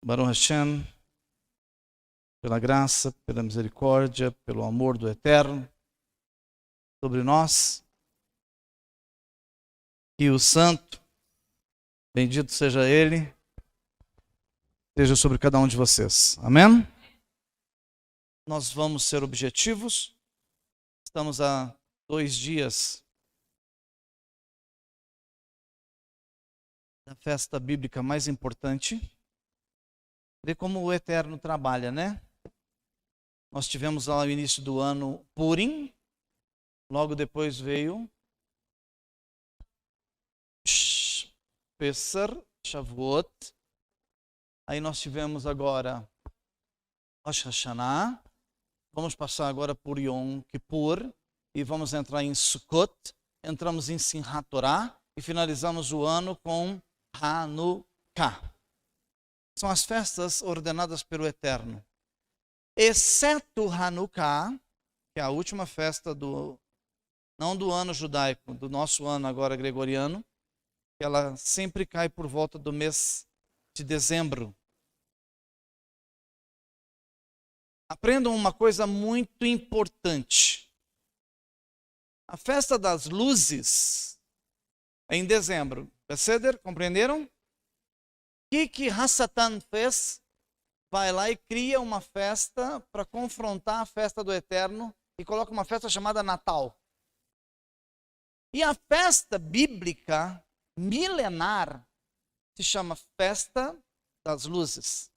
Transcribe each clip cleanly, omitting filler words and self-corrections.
Baruch Hashem, pela graça, pela misericórdia, pelo amor do Eterno sobre nós. E o Santo, bendito seja Ele, esteja sobre cada um de vocês. Amém? Nós vamos ser objetivos. Estamos há 2 dias da festa bíblica mais importante. Vê como o Eterno trabalha, né? Nós tivemos lá no início do ano Purim, logo depois veio Pesach, Shavuot, aí nós tivemos agora Rosh Hashanah, vamos passar agora por Yom Kippur e vamos entrar em Sukkot, entramos em Simchat Torah e finalizamos o ano com Hanukkah. São as festas ordenadas pelo Eterno. Exceto Hanukkah, que é a última festa não do ano judaico, do nosso ano agora gregoriano, que ela sempre cai por volta do mês de dezembro. Aprendam uma coisa muito importante. A festa das luzes é em dezembro. Beseder, compreenderam? O que Hassatan fez? Vai lá e cria uma festa para confrontar a festa do Eterno e coloca uma festa chamada Natal. E a festa bíblica milenar se chama Festa das Luzes.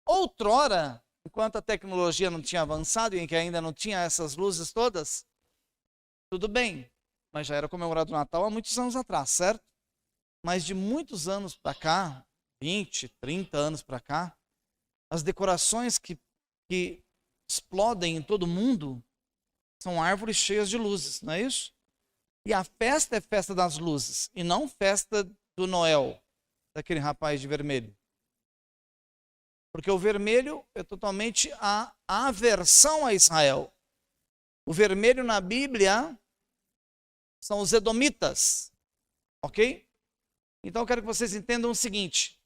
Outrora, enquanto a tecnologia não tinha avançado e em que ainda não tinha essas luzes todas, tudo bem, mas já era comemorado o Natal há muitos anos atrás, certo? Mas de muitos anos para cá, 20, 30 anos para cá, as decorações que explodem em todo mundo são árvores cheias de luzes, não é isso? E a festa é festa das luzes, e não festa do Noel, daquele rapaz de vermelho. Porque o vermelho é totalmente a aversão a Israel. O vermelho na Bíblia são os edomitas, ok? Então eu quero que vocês entendam o seguinte: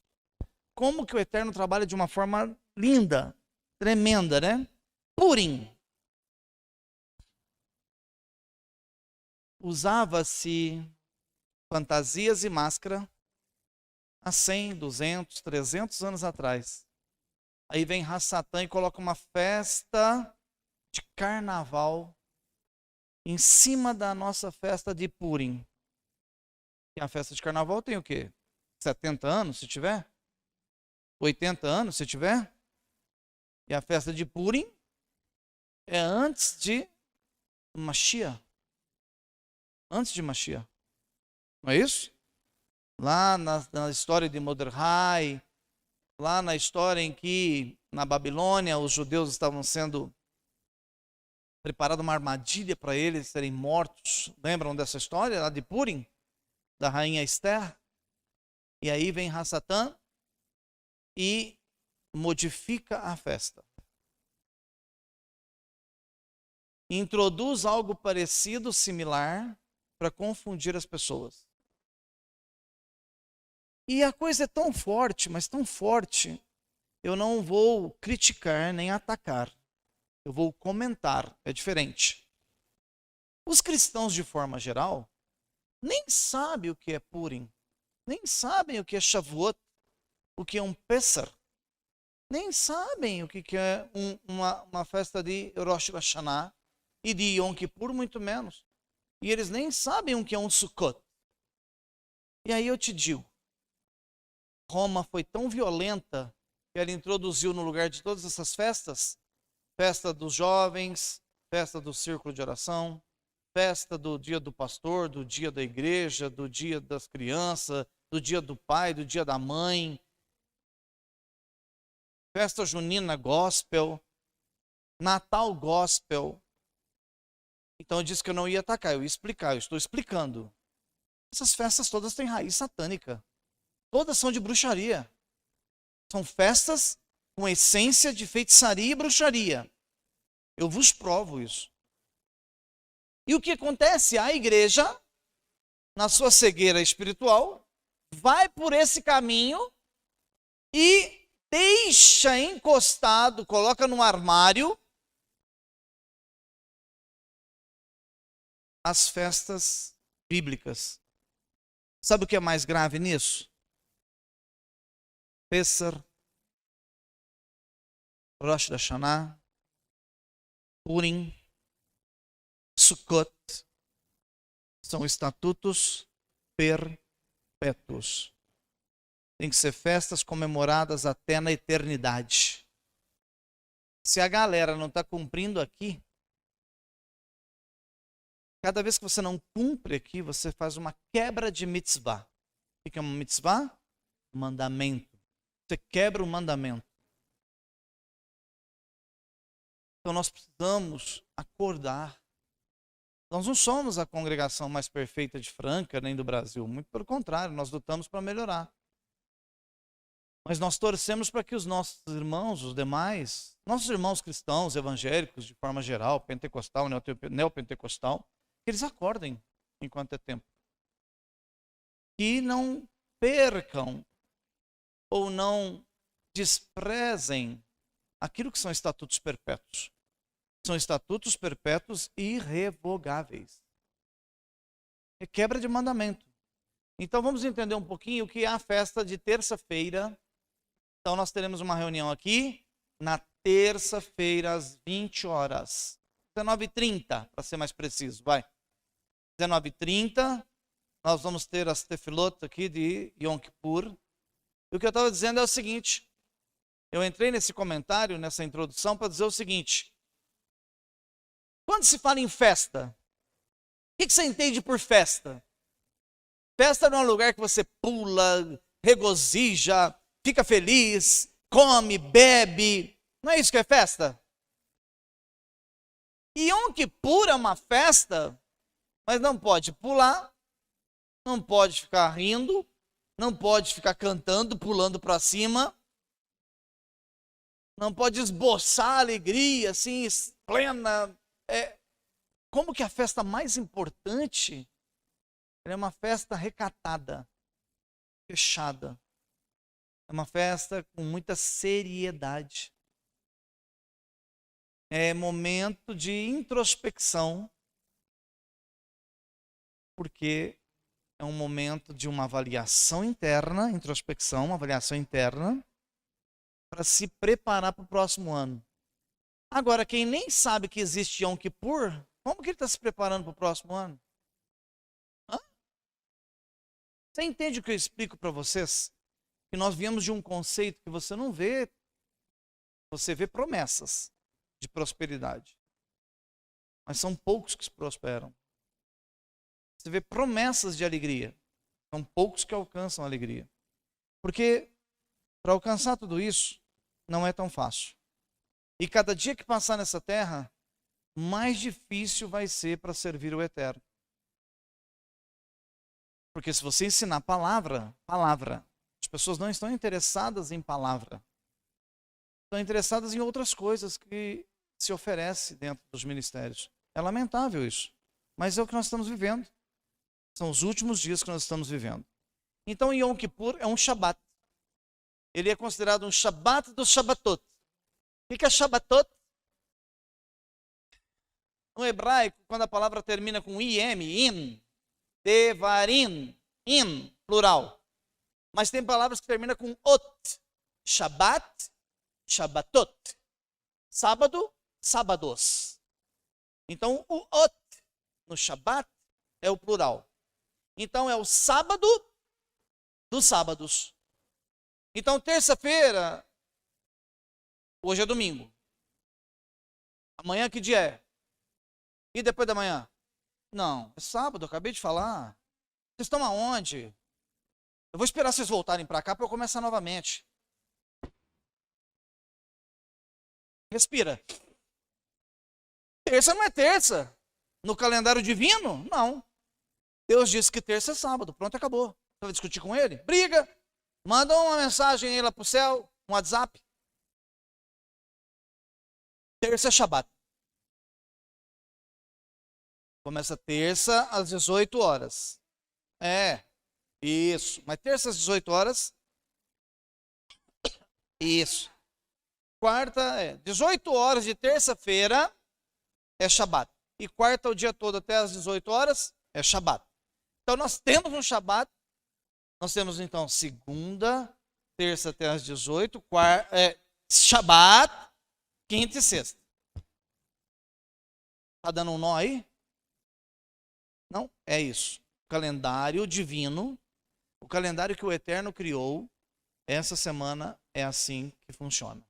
como que o Eterno trabalha de uma forma linda, tremenda, né? Purim. Usava-se fantasias e máscara há 100, 200, 300 anos atrás. Aí vem Hassatan e coloca uma festa de carnaval em cima da nossa festa de Purim. E a festa de carnaval tem o quê? 70 anos, se tiver? 80 anos, se tiver? E a festa de Purim é antes de Mashiach. Antes de Mashiach. Não é isso? Lá na história de Mordecai, lá na história em que na Babilônia os judeus estavam sendo preparada uma armadilha para eles serem mortos. Lembram dessa história lá de Purim? Da rainha Esther? E aí vem Hassatan e modifica a festa. Introduz algo parecido, similar, para confundir as pessoas. E a coisa é tão forte, mas tão forte, eu não vou criticar nem atacar. Eu vou comentar, é diferente. Os cristãos, de forma geral, nem sabem o que é Purim, nem sabem o que é Shavuot, o que é um Pesach, nem sabem o que é uma festa de Rosh Hashanah e de Yom Kippur, muito menos. E eles nem sabem o que é um Sukkot. E aí eu te digo, Roma foi tão violenta que ela introduziu no lugar de todas essas festas, festa dos jovens, festa do círculo de oração, festa do dia do pastor, do dia da igreja, do dia das crianças, do dia do pai, do dia da mãe, festa junina gospel, Natal gospel. Então eu disse que eu não ia atacar, eu ia explicar, eu estou explicando. Essas festas todas têm raiz satânica. Todas são de bruxaria. São festas com essência de feitiçaria e bruxaria. Eu vos provo isso. E o que acontece? A igreja, na sua cegueira espiritual, vai por esse caminho e deixa encostado, coloca no armário as festas bíblicas. Sabe o que é mais grave nisso? Pêssar, Rosh Hashanah, Purim, Sukkot, são estatutos perpétuos. Tem que ser festas comemoradas até na eternidade. Se a galera não está cumprindo aqui, cada vez que você não cumpre aqui, você faz uma quebra de mitzvah. O que é uma mitzvah? Mandamento. Você quebra o mandamento. Então nós precisamos acordar. Nós não somos a congregação mais perfeita de Franca, nem do Brasil. Muito pelo contrário, nós lutamos para melhorar. Mas nós torcemos para que os nossos irmãos, os demais, nossos irmãos cristãos, evangélicos, de forma geral, pentecostal, neopentecostal, que eles acordem enquanto é tempo. Que não percam ou não desprezem aquilo que são estatutos perpétuos. São estatutos perpétuos irrevogáveis. É quebra de mandamento. Então vamos entender um pouquinho o que é a festa de terça-feira. Então nós teremos uma reunião aqui na terça-feira às 20 horas. 19h30, para ser mais preciso, vai. 19h30, nós vamos ter as tefilot aqui de Yom Kippur. E o que eu estava dizendo é o seguinte, eu entrei nesse comentário, nessa introdução, para dizer o seguinte, quando se fala em festa, o que você entende por festa? Festa não é um lugar que você pula, regozija, fica feliz, come, bebe. Não é isso que é festa? E Yom Kippur é uma festa, mas não pode pular, não pode ficar rindo, não pode ficar cantando, pulando para cima, não pode esboçar alegria assim, plena. Como que a festa mais importante é uma festa recatada, fechada. É uma festa com muita seriedade. É momento de introspecção, porque é um momento de uma avaliação interna, introspecção, uma avaliação interna, para se preparar para o próximo ano. Agora, quem nem sabe que existe Yom Kippur, como que ele está se preparando para o próximo ano? Hã? Você entende o que eu explico para vocês? Que nós viemos de um conceito que você não vê, você vê promessas de prosperidade. Mas são poucos que prosperam. Você vê promessas de alegria. São poucos que alcançam a alegria. Porque para alcançar tudo isso, não é tão fácil. E cada dia que passar nessa terra, mais difícil vai ser para servir o Eterno. Porque se você ensinar palavra, as pessoas não estão interessadas em palavra. Estão interessadas em outras coisas que se oferece dentro dos ministérios. É lamentável isso. Mas é o que nós estamos vivendo. São os últimos dias que nós estamos vivendo. Então, Yom Kippur é um Shabat. Ele é considerado um Shabat dos Shabbatot. O que é Shabbatot? No hebraico, quando a palavra termina com im, devarim, plural. Mas tem palavras que terminam com ot. Shabbat, Shabbatot. Sábado, sábados. Então, o ot no Shabat é o plural. Então, é o sábado dos sábados. Então, terça-feira, hoje é domingo. Amanhã que dia é? E depois da manhã? Não, é sábado, eu acabei de falar. Vocês estão aonde? Eu vou esperar vocês voltarem para cá para eu começar novamente. Respira. Terça não é terça. No calendário divino, não. Deus disse que terça é sábado. Pronto, acabou. Você vai discutir com ele? Briga. Manda uma mensagem aí lá pro céu, um WhatsApp. Terça é Shabat. Começa terça às 18 horas. Isso. Mas terça às 18 horas Isso. Quarta 18 horas de terça-feira é Shabat. E quarta o dia todo até as 18 horas é Shabat. Então nós temos um Shabat. Nós temos então segunda, terça até as 18, Shabat, quinta e sexta. Tá dando um nó aí? Não? É isso. O calendário divino, o calendário que o Eterno criou, essa semana é assim que funciona.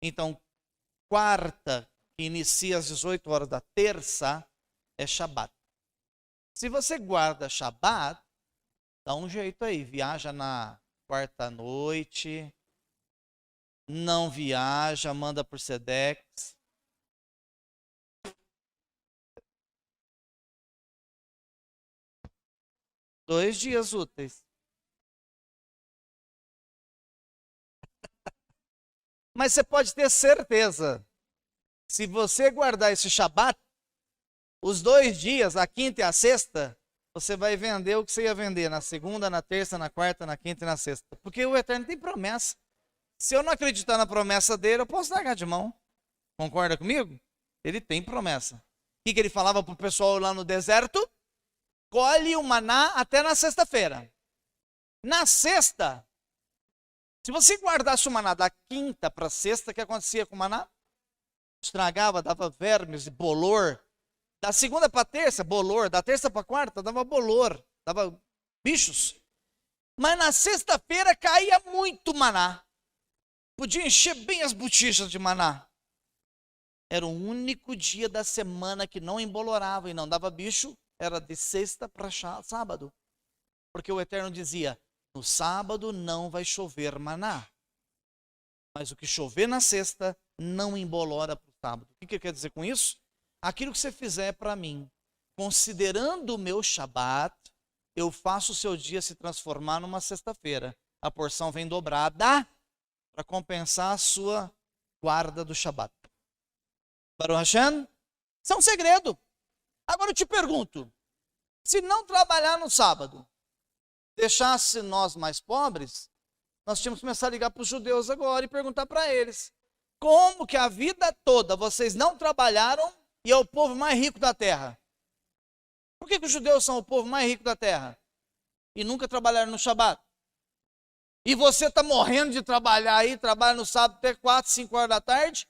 Então, quarta, que inicia às 18 horas da terça, é Shabat. Se você guarda Shabat, dá um jeito aí. Viaja na quarta noite, não viaja, manda por Sedex. Dois dias úteis. Mas você pode ter certeza, se você guardar esse Shabat, os 2 dias, a quinta e a sexta, você vai vender o que você ia vender na segunda, na terça, na quarta, na quinta e na sexta. Porque o Eterno tem promessa. Se eu não acreditar na promessa dele, eu posso largar de mão. Concorda comigo? Ele tem promessa. O que ele falava para o pessoal lá no deserto? Colhe o maná até na sexta-feira. Na sexta, se você guardasse o maná da quinta para sexta, o que acontecia com o maná? Estragava, dava vermes, bolor. Da segunda para terça, bolor. Da terça para quarta, dava bolor. Dava bichos. Mas na sexta-feira caía muito maná. Podia encher bem as botijas de maná. Era o único dia da semana que não embolorava e não dava bicho. Era de sexta para sábado. Porque o Eterno dizia, no sábado não vai chover maná. Mas o que chover na sexta não embolora para o sábado. O que ele quer dizer com isso? Aquilo que você fizer para mim, considerando o meu Shabat, eu faço o seu dia se transformar numa sexta-feira. A porção vem dobrada para compensar a sua guarda do Shabat. Baruch Hashem, isso é um segredo. Agora eu te pergunto, se não trabalhar no sábado, deixasse nós mais pobres, nós tínhamos que começar a ligar para os judeus agora e perguntar para eles, como que a vida toda vocês não trabalharam e é o povo mais rico da terra? Por que os judeus são o povo mais rico da terra? E nunca trabalharam no Shabat? E você está morrendo de trabalhar aí, trabalha no sábado até 4, 5 horas da tarde,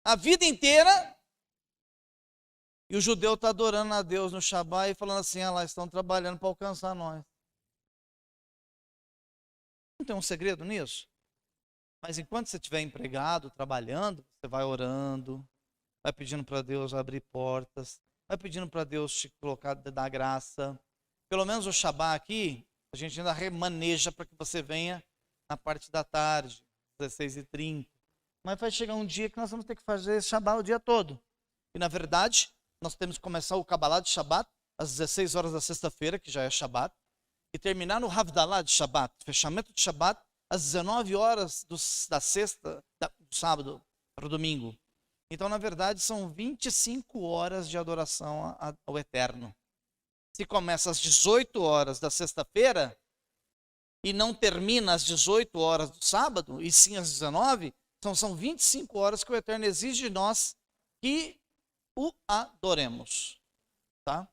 a vida inteira, e o judeu está adorando a Deus no Shabat e falando assim, lá estão trabalhando para alcançar nós. Não tem um segredo nisso? Mas enquanto você estiver empregado, trabalhando, você vai orando, vai pedindo para Deus abrir portas, vai pedindo para Deus te colocar, dar graça. Pelo menos o Shabat aqui, a gente ainda remaneja para que você venha na parte da tarde, 16h30. Mas vai chegar um dia que nós vamos ter que fazer Shabat o dia todo. E na verdade, nós temos que começar o Kabbalah de Shabat às 16 horas da sexta-feira, que já é Shabat, e terminar no Havdalah de Shabat, fechamento de Shabat, às 19 horas da sexta, do sábado para o domingo. Então, na verdade, são 25 horas de adoração ao Eterno. Se começa às 18 horas da sexta-feira e não termina às 18 horas do sábado, e sim às 19, então são 25 horas que o Eterno exige de nós que o adoremos. Tá?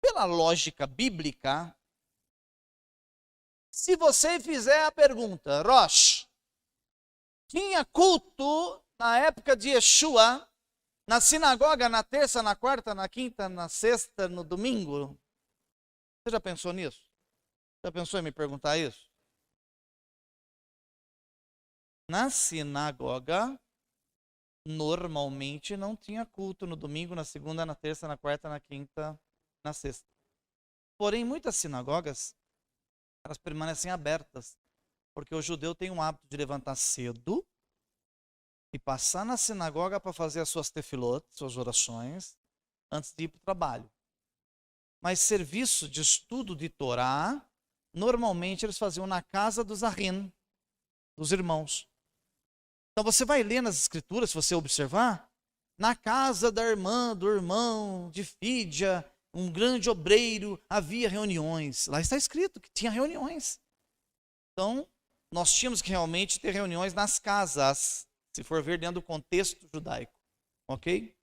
Pela lógica bíblica, se você fizer a pergunta, Rosh, tinha culto na época de Yeshua, na sinagoga, na terça, na quarta, na quinta, na sexta, no domingo? Você já pensou nisso? Já pensou em me perguntar isso? Na sinagoga, normalmente não tinha culto no domingo, na segunda, na terça, na quarta, na quinta, na sexta. Porém, muitas sinagogas, elas permanecem abertas, porque o judeu tem um hábito de levantar cedo e passar na sinagoga para fazer as suas tefilot, suas orações, antes de ir para o trabalho. Mas serviço de estudo de Torá, normalmente eles faziam na casa dos Ahin, dos irmãos. Então você vai ler nas escrituras, se você observar, na casa da irmã, do irmão, de Fídia, um grande obreiro, havia reuniões. Lá está escrito que tinha reuniões. Então, nós tínhamos que realmente ter reuniões nas casas, se for ver dentro do contexto judaico, ok?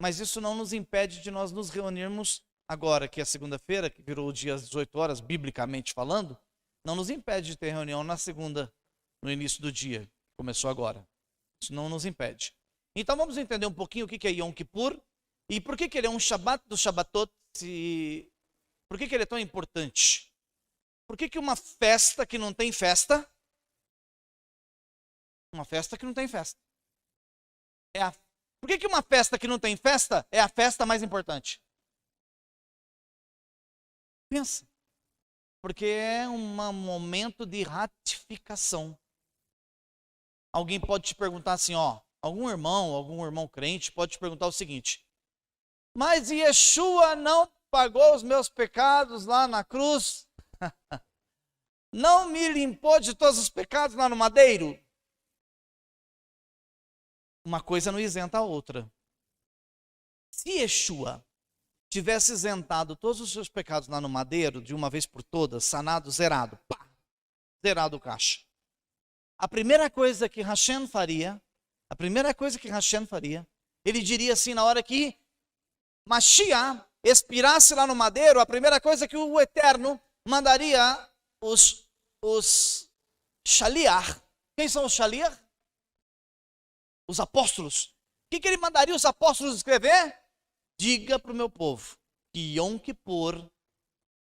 Mas isso não nos impede de nós nos reunirmos agora, que é segunda-feira, que virou o dia às 18 horas, biblicamente falando, não nos impede de ter reunião na segunda, no início do dia, que começou agora. Isso não nos impede. Então vamos entender um pouquinho o que é Yom Kippur e por que ele é um Shabbat do Shabbatot, por que ele é tão importante. Por que uma festa que não tem festa, uma festa que não tem festa, por que uma festa que não tem festa é a festa mais importante? Pensa. Porque é um momento de ratificação. Alguém pode te perguntar assim, algum irmão crente pode te perguntar o seguinte: mas Yeshua não pagou os meus pecados lá na cruz? Não me limpou de todos os pecados lá no madeiro? Uma coisa não isenta a outra. Se Yeshua tivesse isentado todos os seus pecados lá no madeiro, de uma vez por todas, sanado, zerado, zerado o caixa. A primeira coisa que Hashem faria, ele diria assim, na hora que Mashiach expirasse lá no madeiro, a primeira coisa que o Eterno mandaria os Shaliach. Quem são os Shaliach? Os apóstolos. O que ele mandaria os apóstolos escrever? Diga para o meu povo que Yom Kippur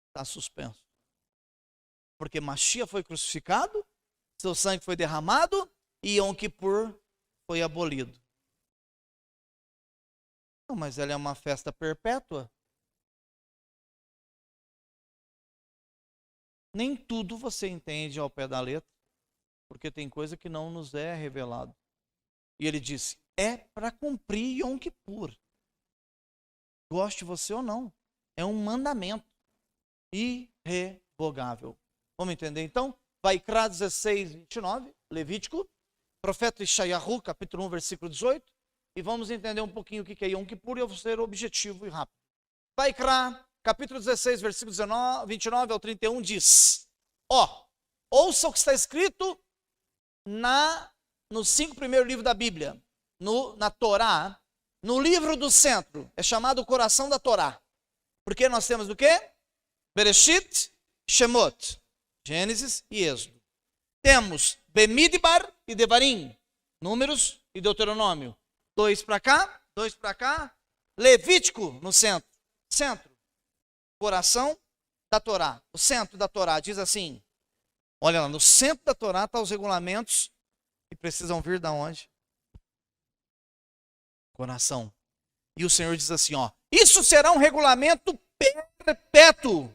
está suspenso. Porque Mashiach foi crucificado, seu sangue foi derramado e Yom Kippur foi abolido. Não, mas ela é uma festa perpétua. Nem tudo você entende ao pé da letra, porque tem coisa que não nos é revelado. E ele disse, é para cumprir Yom Kippur. Goste você ou não. É um mandamento irrevogável. Vamos entender então? Vaikra 16, 29, Levítico, profeta Ishayahu, capítulo 1, versículo 18. E vamos entender um pouquinho o que é Yom Kippur e eu vou ser objetivo e rápido. Vaikra, capítulo 16, versículo 29 ao 31 diz: ouça o que está escrito nos 5 primeiros livros da Bíblia, na Torá, no livro do centro, é chamado o coração da Torá. Porque nós temos o quê? Bereshit, Shemot, Gênesis e Êxodo. Temos Bemidbar e Devarim, Números e Deuteronômio. 2 para cá, Levítico no centro. Coração da Torá. O centro da Torá diz assim, olha lá, no centro da Torá estão os regulamentos que precisam vir da onde? Coração. E o Senhor diz assim, isso será um regulamento perpétuo,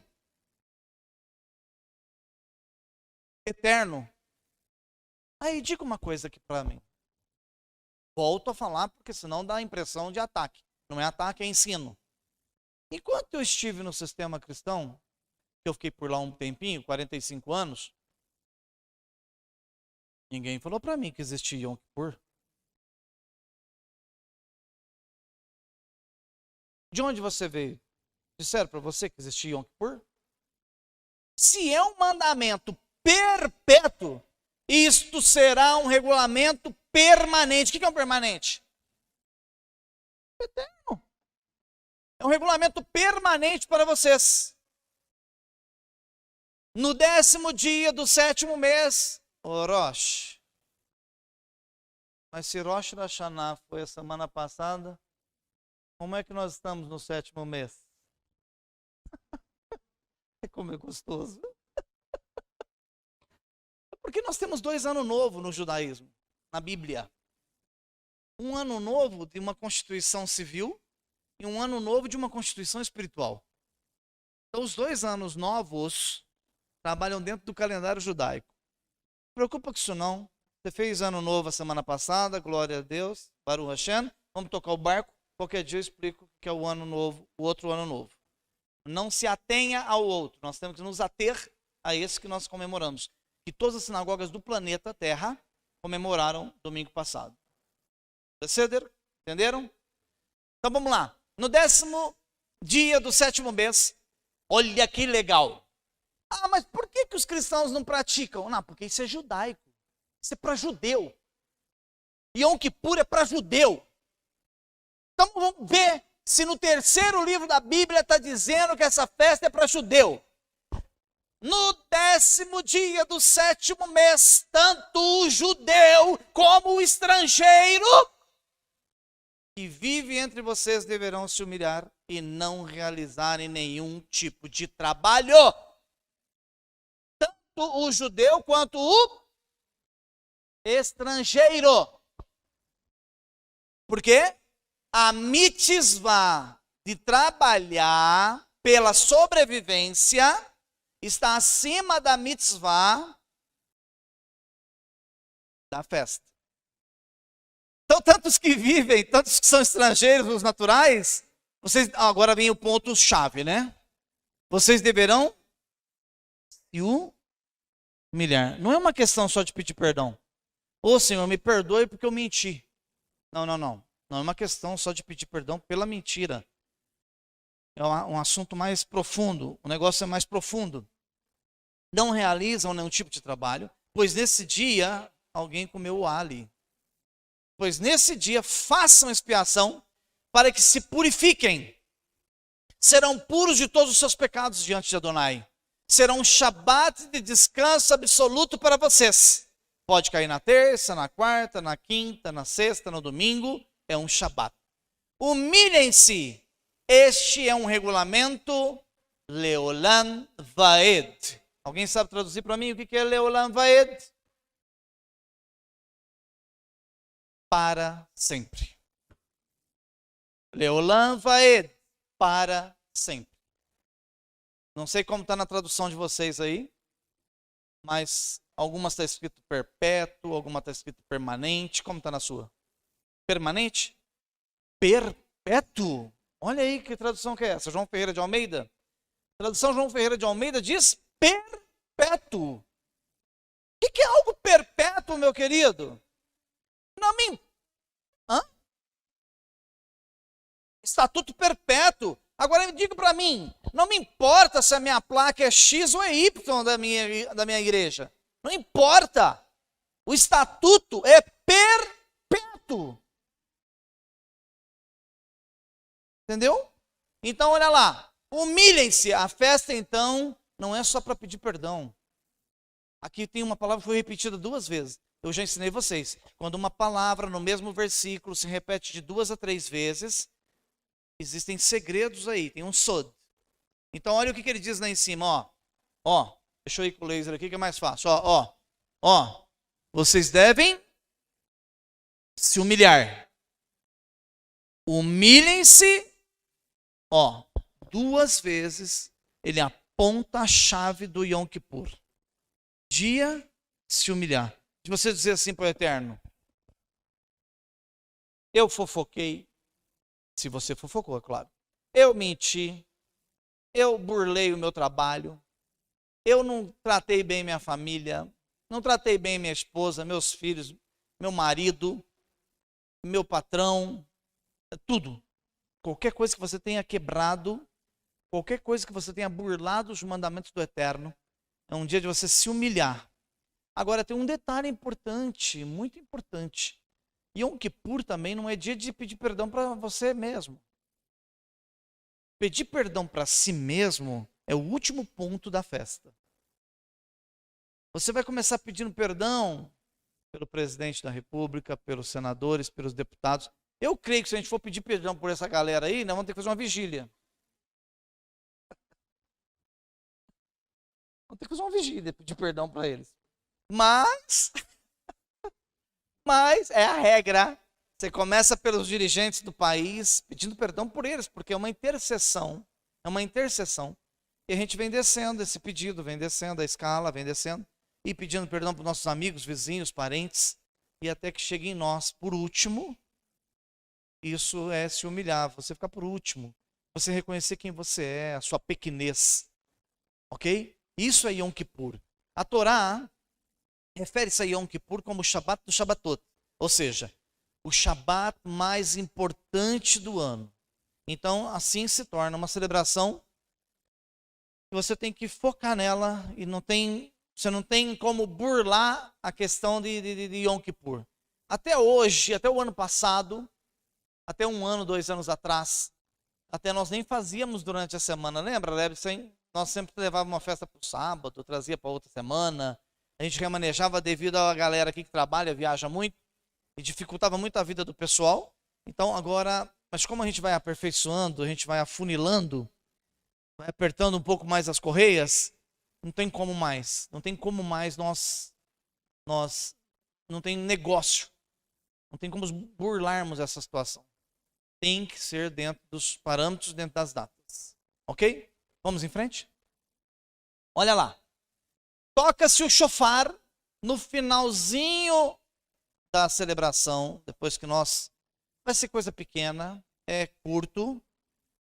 eterno. Aí diga uma coisa aqui para mim. Volto a falar, porque senão dá a impressão de ataque. Não é ataque, é ensino. Enquanto eu estive no sistema cristão, eu fiquei por lá um tempinho, 45 anos, ninguém falou para mim que existia Yom Kippur. De onde você veio? Disseram para você que existia Yom Kippur? Se é um mandamento perpétuo, isto será um regulamento permanente. O que é um permanente? Eterno. É um regulamento permanente para vocês. No 10º dia do 7º mês, Rosh. Mas se Rosh Hashanah foi a semana passada, como é que nós estamos no 7º mês? Como é gostoso. Porque nós temos 2 anos novos no judaísmo, na Bíblia. Um ano novo de uma constituição civil e um ano novo de uma constituição espiritual. Então, os 2 anos novos trabalham dentro do calendário judaico. Não se preocupa com isso não. Você fez ano novo a semana passada, glória a Deus, Baruch Hashem. Vamos tocar o barco. Qualquer dia eu explico o que é o ano novo, o outro ano novo. Não se atenha ao outro. Nós temos que nos ater a esse que nós comemoramos. Que todas as sinagogas do planeta Terra comemoraram domingo passado. Entenderam? Então vamos lá. No 10º dia do 7º mês, olha que legal. Mas por que que os cristãos não praticam? Não, porque isso é judaico. Isso é para judeu. Yom Kippur é para judeu. Então vamos ver se no terceiro livro da Bíblia está dizendo que essa festa é para judeu. No 10º dia do 7º mês, tanto o judeu como o estrangeiro que vive entre vocês deverão se humilhar e não realizarem nenhum tipo de trabalho. Tanto o judeu quanto o estrangeiro. Por quê? A mitzvah de trabalhar pela sobrevivência está acima da mitzvah da festa. Então, tantos que vivem, tantos que são estrangeiros, os naturais, vocês, agora vem o ponto-chave, né? Vocês deverão se humilhar. Não é uma questão só de pedir perdão. Ô Senhor, me perdoe porque eu menti. Não. Não é uma questão só de pedir perdão pela mentira. É um assunto mais profundo, o negócio é mais profundo. Não realizam nenhum tipo de trabalho, pois nesse dia alguém comeu o alho. Pois nesse dia façam expiação para que se purifiquem. Serão puros de todos os seus pecados diante de Adonai. Será um Shabat de descanso absoluto para vocês. Pode cair na terça, na quarta, na quinta, na sexta, no domingo. É um Shabat. Humilhem-se. Este é um regulamento Leolam Vaed. Alguém sabe traduzir para mim o que é Leolam Vaed? Para sempre. Leolam Vaed. Para sempre. Não sei como está na tradução de vocês aí, mas algumas está escrito perpétuo, alguma está escrito permanente. Como está na sua? Permanente? Perpétuo. Olha aí que tradução que é essa. João Ferreira de Almeida. A tradução João Ferreira de Almeida diz perpétuo. O que é algo perpétuo, meu querido? Não me... Estatuto perpétuo. Agora me diga para mim, não me importa se a minha placa é X ou é Y da minha igreja. Não importa. O estatuto é perpétuo. Entendeu? Então, olha lá. Humilhem-se. A festa, então, não é só para pedir perdão. Aqui tem uma palavra que foi repetida 2 vezes. Eu já ensinei vocês. Quando uma palavra no mesmo versículo se repete de 2 a 3 vezes, existem segredos aí. Tem um sod. Então, olha o que ele diz lá em cima. Ó, deixa eu ir com o laser aqui que é mais fácil. Ó. Vocês devem se humilhar. Humilhem-se. 2 vezes ele aponta a chave do Yom Kippur. Dia se humilhar. De você dizer assim para o Eterno: eu fofoquei. Se você fofocou, é claro. Eu menti. Eu burlei o meu trabalho. Eu não tratei bem minha família. Não tratei bem minha esposa, meus filhos, meu marido, meu patrão. Tudo. Qualquer coisa que você tenha quebrado, qualquer coisa que você tenha burlado os mandamentos do Eterno, é um dia de você se humilhar. Agora tem um detalhe importante, muito importante. Yom Kippur também não é dia de pedir perdão para você mesmo. Pedir perdão para si mesmo é o último ponto da festa. Você vai começar pedindo perdão pelo presidente da República, pelos senadores, pelos deputados. Eu creio que se a gente for pedir perdão por essa galera aí, nós vamos ter que fazer uma vigília. Vamos ter que fazer uma vigília, pedir perdão para eles. Mas é a regra. Você começa pelos dirigentes do país, pedindo perdão por eles, porque é uma intercessão. E a gente vem descendo esse pedido, vem descendo a escala, vem descendo, e pedindo perdão para os nossos amigos, vizinhos, parentes, e até que chegue em nós. Por último, isso é se humilhar, você ficar por último, você reconhecer quem você é, a sua pequenez. Ok? Isso é Yom Kippur. A Torá refere-se a Yom Kippur como o Shabat do Shabatot, ou seja, o Shabat mais importante do ano. Então, assim se torna uma celebração e você tem que focar nela e você não tem como burlar a questão de Yom Kippur. Até hoje, até o ano passado, até 1 ano, 2 anos atrás, até nós nem fazíamos durante a semana, lembra, Lebsen? Nós sempre levávamos uma festa para o sábado, trazia para outra semana, a gente remanejava devido à galera aqui que trabalha, viaja muito, e dificultava muito a vida do pessoal. Então agora, mas como a gente vai aperfeiçoando, a gente vai afunilando, vai apertando um pouco mais as correias, não tem como mais nós não tem negócio, não tem como burlarmos essa situação. Tem que ser dentro dos parâmetros, dentro das datas. Ok? Vamos em frente? Olha lá. Toca-se o shofar no finalzinho da celebração, depois que vai ser coisa pequena, é curto.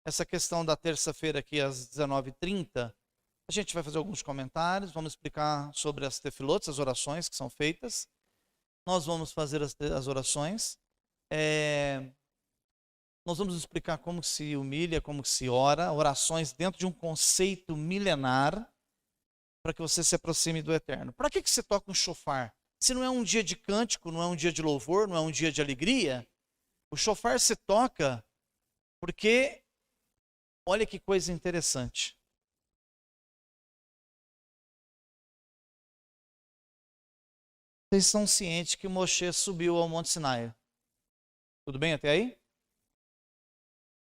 Essa questão da terça-feira aqui às 19h30, a gente vai fazer alguns comentários, vamos explicar sobre as tefilotes, as orações que são feitas. Nós vamos fazer as orações. Nós vamos explicar como se humilha, como se ora, orações dentro de um conceito milenar, para que você se aproxime do Eterno. Para que você toca um shofar? Se não é um dia de cântico, não é um dia de louvor, não é um dia de alegria, o shofar se toca porque, olha que coisa interessante. Vocês são cientes que Moshe subiu ao Monte Sinai. Tudo bem até aí?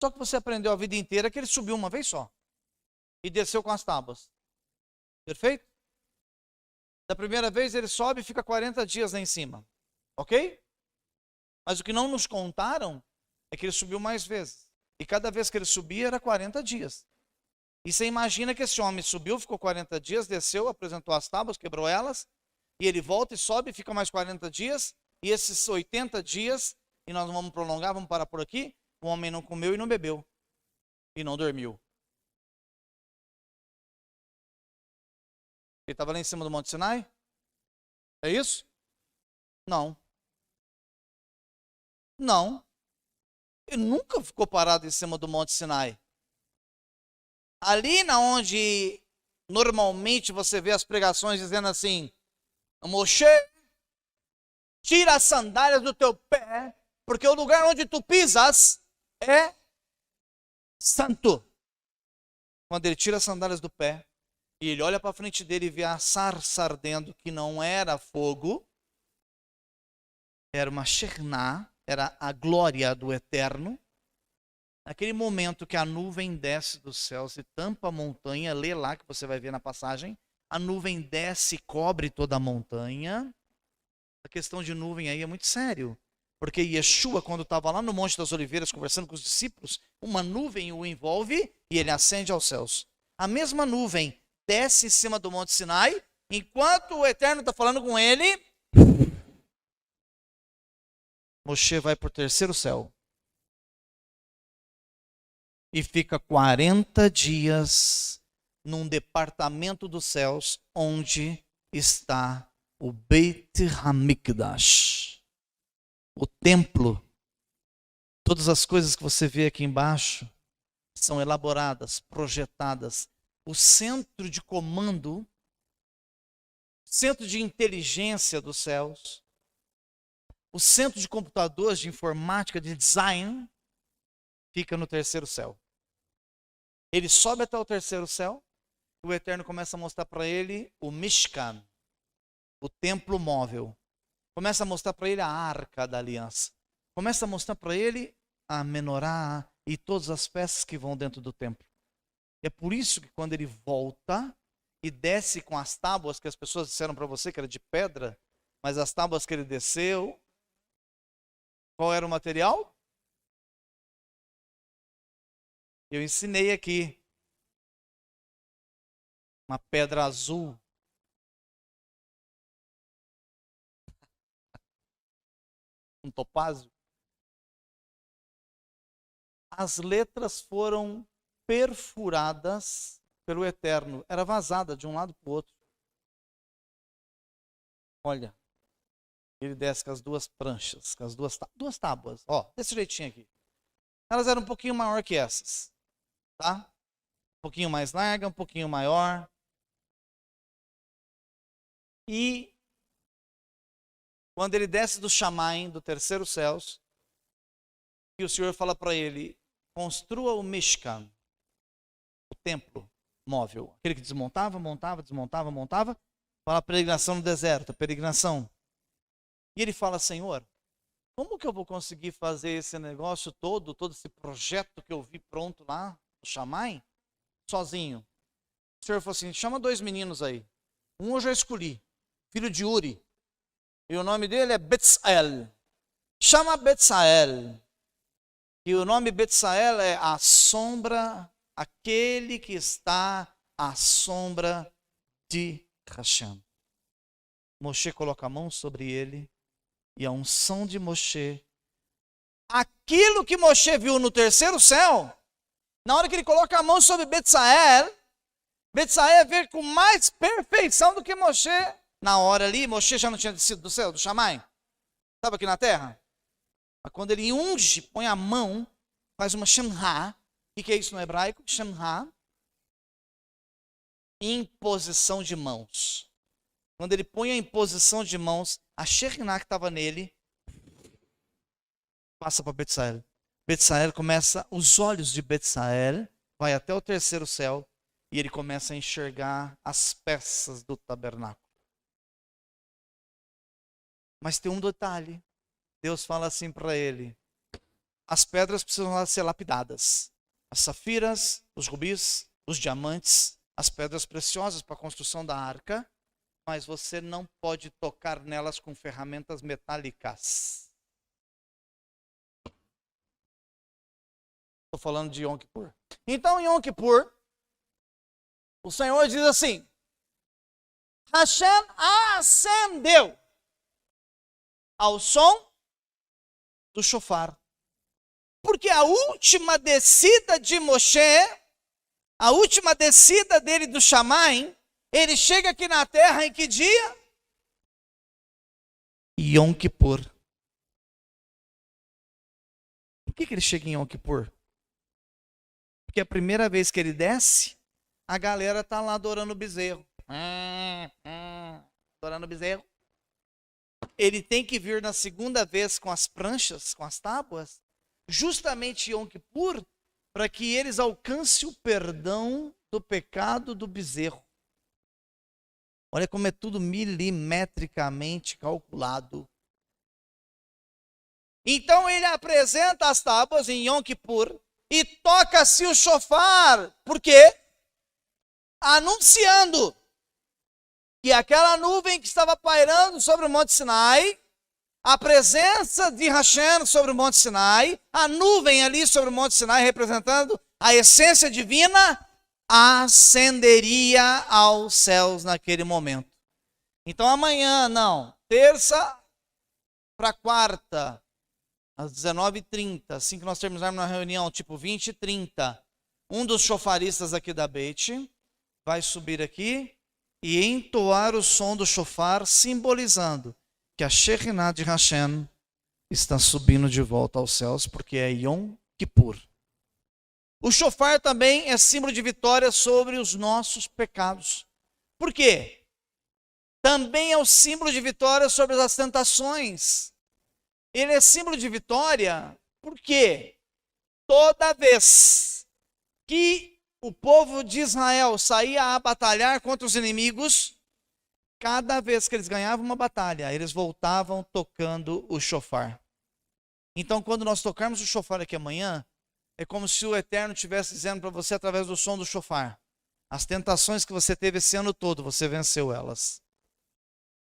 Só que você aprendeu a vida inteira que ele subiu uma vez só. E desceu com as tábuas. Perfeito? Da primeira vez ele sobe e fica 40 dias lá em cima. Ok? Mas o que não nos contaram é que ele subiu mais vezes. E cada vez que ele subia era 40 dias. E você imagina que esse homem subiu, ficou 40 dias, desceu, apresentou as tábuas, quebrou elas. E ele volta e sobe, fica mais 40 dias. E esses 80 dias, e nós vamos prolongar, vamos parar por aqui. O homem não comeu e não bebeu. E não dormiu. Ele estava lá em cima do Monte Sinai? É isso? Não. Não. Ele nunca ficou parado em cima do Monte Sinai. Ali na onde normalmente você vê as pregações dizendo assim: Moshe, tira as sandálias do teu pé, porque o lugar onde tu pisas é santo. Quando ele tira as sandálias do pé, e ele olha para frente dele e vê a sarça ardendo, que não era fogo, era uma Shekhinah, era a glória do Eterno. Naquele momento que a nuvem desce dos céus e tampa a montanha, lê lá que você vai ver na passagem, a nuvem desce e cobre toda a montanha. A questão de nuvem aí é muito sério, porque Yeshua, quando estava lá no Monte das Oliveiras conversando com os discípulos, uma nuvem o envolve e ele ascende aos céus. A mesma nuvem desce em cima do Monte Sinai, enquanto o Eterno está falando com ele, Moshe vai para o terceiro céu. E fica 40 dias num departamento dos céus onde está o Beit HaMikdash, o templo. Todas as coisas que você vê aqui embaixo são elaboradas, projetadas. O centro de comando, centro de inteligência dos céus, o centro de computadores, de informática, de design, fica no terceiro céu. Ele sobe até o terceiro céu, e o Eterno começa a mostrar para ele o Mishkan, o templo móvel. Começa a mostrar para ele a arca da aliança. Começa a mostrar para ele a menorá e todas as peças que vão dentro do templo. É por isso que quando ele volta e desce com as tábuas que as pessoas disseram para você que era de pedra, mas as tábuas que ele desceu, qual era o material? Eu ensinei aqui. Uma pedra azul. Um topázio. As letras foram perfuradas pelo Eterno. Era vazada de um lado para o outro. Olha. Ele desce com as duas pranchas, com as duas tábuas. Ó, desse jeitinho aqui. Elas eram um pouquinho maior que essas. Tá? pouquinho mais larga, um pouquinho maior. E quando ele desce do Shamaim, do terceiro céus, e o Senhor fala para ele, construa o Mishkan, o templo móvel. Aquele que desmontava, montava, desmontava, montava. Fala peregrinação no deserto, peregrinação. E ele fala, Senhor, como que eu vou conseguir fazer esse negócio todo esse projeto que eu vi pronto lá no Shamaim, sozinho? O Senhor falou assim, chama 2 meninos aí. Um eu já escolhi, filho de Uri. E o nome dele é Betsael. Chama Betsael. E o nome Betsael é a sombra, aquele que está à sombra de Hashem. Moshe coloca a mão sobre ele e a unção de Moshe. Aquilo que Moshe viu no terceiro céu, na hora que ele coloca a mão sobre Betsael, Betsael vê com mais perfeição do que Moshe. Na hora ali, Moshe já não tinha descido do céu, do Shamaim. Estava aqui na terra. Mas quando ele unge, põe a mão, faz uma Shemha. O que é isso no hebraico? Shemha. Imposição de mãos. Quando ele põe a imposição de mãos, a Shekhinah que estava nele, passa para Betsael. Betsael começa, os olhos de Betsael, vai até o terceiro céu, e ele começa a enxergar as peças do tabernáculo. Mas tem um detalhe. Deus fala assim para ele, as pedras precisam ser lapidadas. As safiras, os rubis, os diamantes, as pedras preciosas para a construção da arca, mas você não pode tocar nelas com ferramentas metálicas. Estou falando de Yom Kippur. Então, em Yom Kippur, o Senhor diz assim, Hashem ascendeu ao som do shofar. Porque a última descida de Moshe, a última descida dele do Shamaim, ele chega aqui na terra em que dia? Yom Kippur. Por que ele chega em Yom Kippur? Porque a primeira vez que ele desce, a galera está lá adorando o bezerro. Adorando o bezerro. Ele tem que vir na segunda vez com as pranchas, com as tábuas, justamente Yom Kippur, para que eles alcancem o perdão do pecado do bezerro. Olha como é tudo milimetricamente calculado. Então ele apresenta as tábuas em Yom Kippur e toca-se o shofar. Por quê? Anunciando que aquela nuvem que estava pairando sobre o Monte Sinai, a presença de Hashem sobre o Monte Sinai, a nuvem ali sobre o Monte Sinai representando a essência divina, ascenderia aos céus naquele momento. Então amanhã, não, terça para quarta, às 19h30, assim que nós terminarmos uma reunião, tipo 20h30, um dos chofaristas aqui da Beit vai subir aqui e entoar o som do shofar, simbolizando que a Shekhinah de Hashem está subindo de volta aos céus, porque é Yom Kippur. O shofar também é símbolo de vitória sobre os nossos pecados. Por quê? Também é o símbolo de vitória sobre as tentações. Ele é símbolo de vitória porque toda vez que o povo de Israel saía a batalhar contra os inimigos, cada vez que eles ganhavam uma batalha, eles voltavam tocando o shofar. Então, quando nós tocarmos o shofar aqui amanhã, é como se o Eterno estivesse dizendo para você, através do som do shofar, as tentações que você teve esse ano todo, você venceu elas.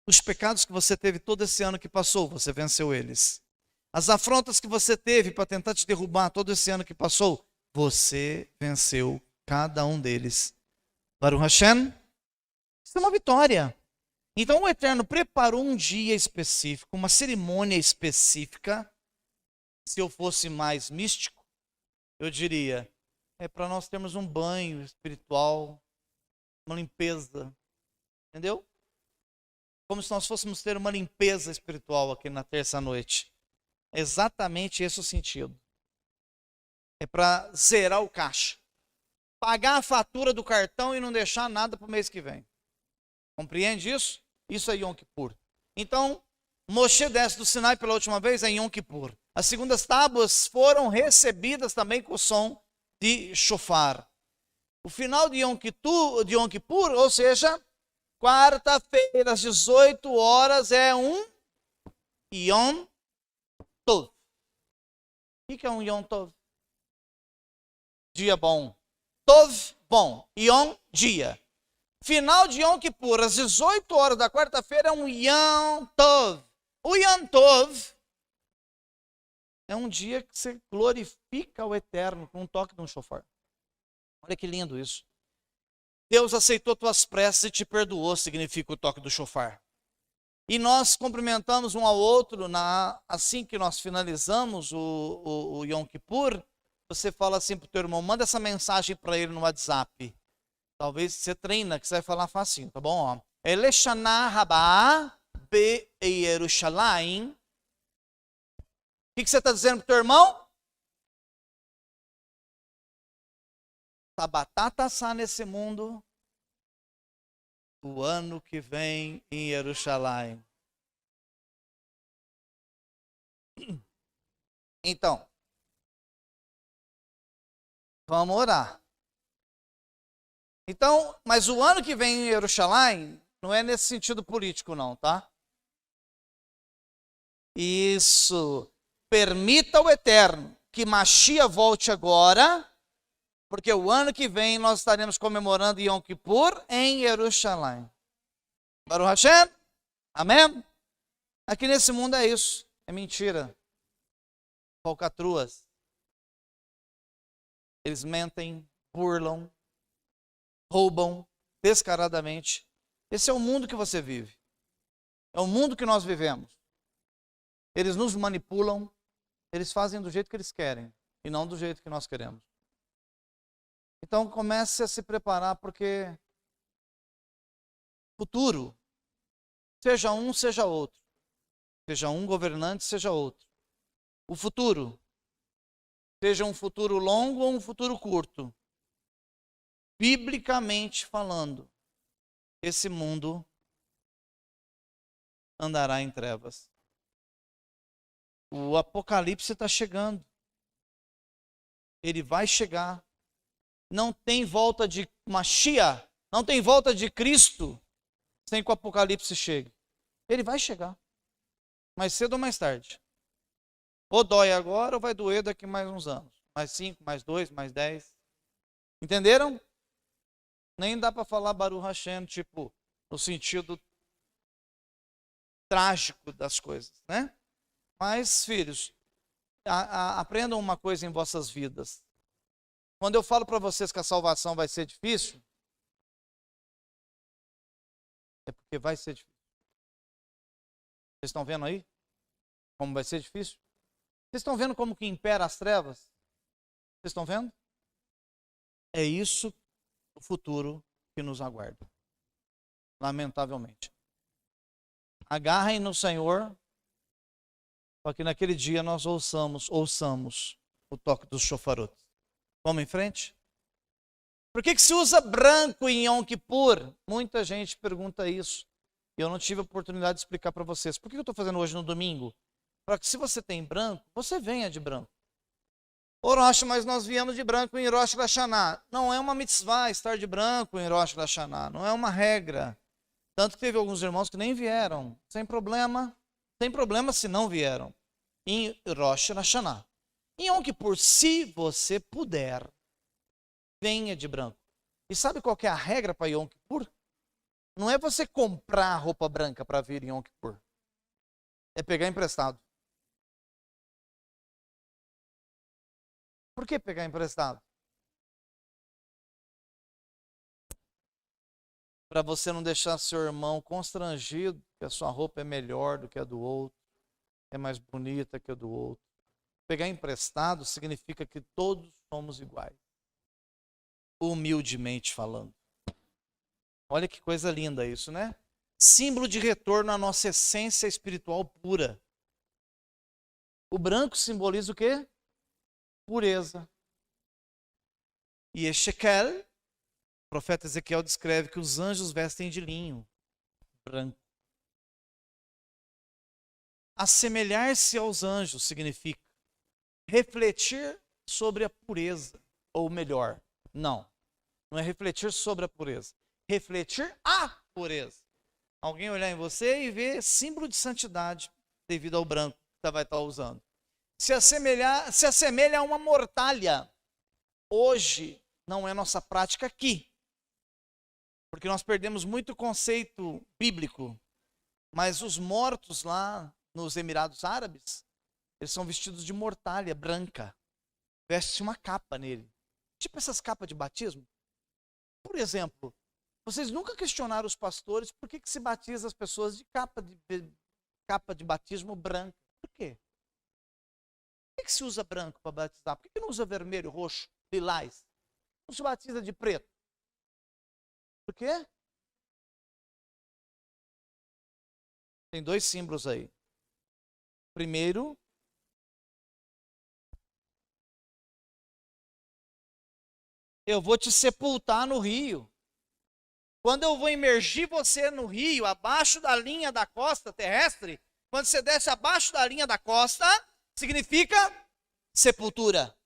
Os pecados que você teve todo esse ano que passou, você venceu eles. As afrontas que você teve para tentar te derrubar todo esse ano que passou, você venceu cada um deles. Baruch Hashem, isso é uma vitória. Então o Eterno preparou um dia específico, uma cerimônia específica. Se eu fosse mais místico, eu diria, é para nós termos um banho espiritual, uma limpeza, entendeu? Como se nós fôssemos ter uma limpeza espiritual aqui na terça-noite. É exatamente esse o sentido. É para zerar o caixa. pagar a fatura do cartão e não deixar nada para o mês que vem. Compreende isso? Isso é Yom Kippur. Então, Moshe desce do Sinai pela última vez em Yom Kippur. As segundas tábuas foram recebidas também com o som de shofar. O final de Yom Kippur, ou seja, quarta-feira, às 18 horas, é um Yom Tov. O que é um Yom Tov? Dia bom. Tov, bom. Yom, dia. Final de Yom Kippur, às 18 horas da quarta-feira, é um Yom Tov. O Yom Tov é um dia que você glorifica o Eterno com um toque de um shofar. Olha que lindo isso. Deus aceitou tuas preces e te perdoou, significa o toque do shofar. E nós cumprimentamos um ao outro, assim que nós finalizamos o Yom Kippur, você fala assim para o teu irmão, manda essa mensagem para ele no WhatsApp. Talvez você treina, que você vai falar facinho, tá bom? Ó. Eleshana haba be Yerushalayim. O que você está dizendo para o teu irmão? A batata assar nesse mundo o ano que vem em Jerusalém. Então, vamos orar. Então, mas o ano que vem em Jerusalém não é nesse sentido político não, tá? Isso. Permita ao Eterno que Mashiach volte agora, porque o ano que vem nós estaremos comemorando Yom Kippur em Jerusalém. Baruch Hashem? Amém? Aqui nesse mundo é isso. É mentira. Falcatruas. Eles mentem, burlam, roubam descaradamente. Esse é o mundo que você vive. É o mundo que nós vivemos. Eles nos manipulam. Eles fazem do jeito que eles querem e não do jeito que nós queremos. Então comece a se preparar, porque futuro, seja um, seja outro. Seja um governante, seja outro. O futuro, seja um futuro longo ou um futuro curto. Biblicamente falando, esse mundo andará em trevas. O Apocalipse está chegando. Ele vai chegar. Não tem volta de Mashiach, não tem volta de Cristo sem que o Apocalipse chegue. Ele vai chegar, mais cedo ou mais tarde. Ou dói agora ou vai doer daqui mais uns anos. Mais 5, mais 2, mais 10. Entenderam? Nem dá para falar Baruch Hashem, tipo, no sentido trágico das coisas, né? Mas, filhos, aprendam uma coisa em vossas vidas. Quando eu falo para vocês que a salvação vai ser difícil, é porque vai ser difícil. Vocês estão vendo aí? Como vai ser difícil? Vocês estão vendo como que impera as trevas? Vocês estão vendo? É isso o futuro que nos aguarda. Lamentavelmente. Agarrem no Senhor, para que naquele dia nós ouçamos o toque dos shofarot. Vamos em frente? Por que se usa branco em Yom Kippur? Muita gente pergunta isso. E eu não tive a oportunidade de explicar para vocês. Por que eu estou fazendo hoje no domingo? Para que se você tem branco, você venha de branco. Orochi, mas nós viemos de branco em Rosh Hashanah. Não é uma mitzvah estar de branco em Rosh Hashanah. Não é uma regra. Tanto que teve alguns irmãos que nem vieram. Sem problema se não vieram. Em Rosh Hashanah. Em Yom Kippur, se você puder, venha de branco. E sabe qual que é a regra para Yom Kippur? Não é você comprar roupa branca para vir em Yom Kippur. É pegar emprestado. Por que pegar emprestado? Para você não deixar seu irmão constrangido que a sua roupa é melhor do que a do outro, é mais bonita que a do outro. Pegar emprestado significa que todos somos iguais. Humildemente falando. Olha que coisa linda isso, né? Símbolo de retorno à nossa essência espiritual pura. O branco simboliza o quê? Pureza. E Ezequiel, o profeta Ezequiel descreve que os anjos vestem de linho branco. Assemelhar-se aos anjos significa refletir sobre a pureza, ou melhor, não é refletir sobre a pureza, refletir a pureza. Alguém olhar em você e ver símbolo de santidade devido ao branco que você vai estar usando. Se assemelha a uma mortalha. Hoje não é nossa prática aqui, porque nós perdemos muito conceito bíblico, mas os mortos lá nos Emirados Árabes, eles são vestidos de mortalha branca, veste-se uma capa nele, tipo essas capas de batismo. Por exemplo, vocês nunca questionaram os pastores por que se batiza as pessoas de capa de batismo branca? Por quê? Por que se usa branco para batizar? Por que não usa vermelho, roxo, lilás? Não se batiza de preto? Por quê? Tem dois símbolos aí. Primeiro, eu vou te sepultar no rio. Quando eu vou imergir você no rio, abaixo da linha da costa terrestre, quando você desce abaixo da linha da costa, significa sepultura.